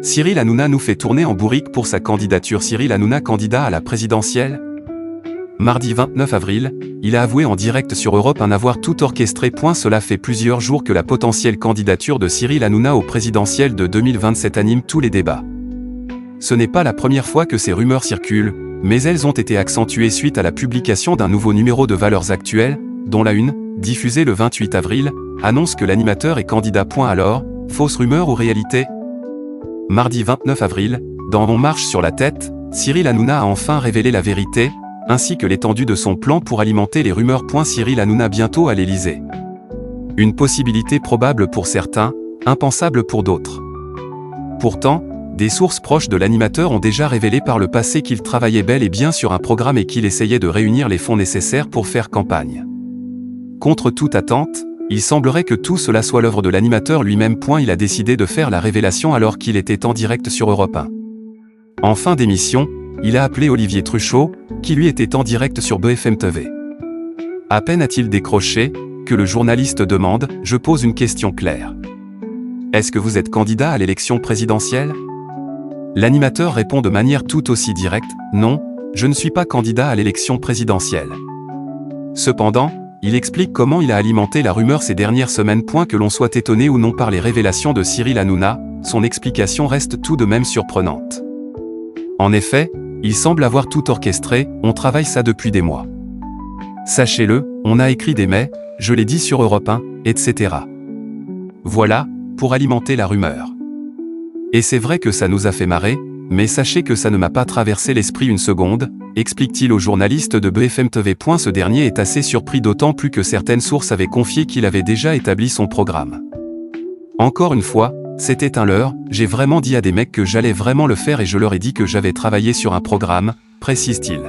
Cyril Hanouna nous fait tourner en bourrique pour sa candidature. Cyril Hanouna candidat à la présidentielle? Mardi 29 avril, il a avoué en direct sur Europe 1 avoir tout orchestré. Cela fait plusieurs jours que la potentielle candidature de Cyril Hanouna au présidentiel de 2027 anime tous les débats. Ce n'est pas la première fois que ces rumeurs circulent, mais elles ont été accentuées suite à la publication d'un nouveau numéro de Valeurs Actuelles, dont la une, diffusée le 28 avril, annonce que l'animateur est candidat. Alors, fausse rumeur ou réalité? Mardi 29 avril, dans On marche sur la tête, Cyril Hanouna a enfin révélé la vérité, ainsi que l'étendue de son plan pour alimenter les rumeurs. Cyril Hanouna bientôt à l'Élysée. Une possibilité probable pour certains, impensable pour d'autres. Pourtant, des sources proches de l'animateur ont déjà révélé par le passé qu'il travaillait bel et bien sur un programme et qu'il essayait de réunir les fonds nécessaires pour faire campagne. Contre toute attente, il semblerait que tout cela soit l'œuvre de l'animateur lui-même. Il a décidé de faire la révélation alors qu'il était en direct sur Europe 1. En fin d'émission, il a appelé Olivier Truchot, qui lui était en direct sur BFM TV. À peine a-t-il décroché, que le journaliste demande « Je pose une question claire. Est-ce que vous êtes candidat à l'élection présidentielle ?» L'animateur répond de manière tout aussi directe « Non, je ne suis pas candidat à l'élection présidentielle. » Cependant, il explique comment il a alimenté la rumeur ces dernières semaines. Que l'on soit étonné ou non par les révélations de Cyril Hanouna, son explication reste tout de même surprenante. En effet, il semble avoir tout orchestré, on travaille ça depuis des mois. Sachez-le, on a écrit des mais, je l'ai dit sur Europe 1, etc. Voilà, pour alimenter la rumeur. Et c'est vrai que ça nous a fait marrer, mais sachez que ça ne m'a pas traversé l'esprit une seconde, explique-t-il au journaliste de BFM TV. Ce dernier est assez surpris, d'autant plus que certaines sources avaient confié qu'il avait déjà établi son programme. Encore une fois, c'était un leurre, j'ai vraiment dit à des mecs que j'allais vraiment le faire et je leur ai dit que j'avais travaillé sur un programme, précise-t-il.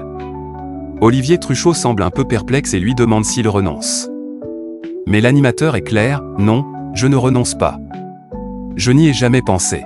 Olivier Truchot semble un peu perplexe et lui demande s'il renonce. Mais l'animateur est clair, non, je ne renonce pas. Je n'y ai jamais pensé.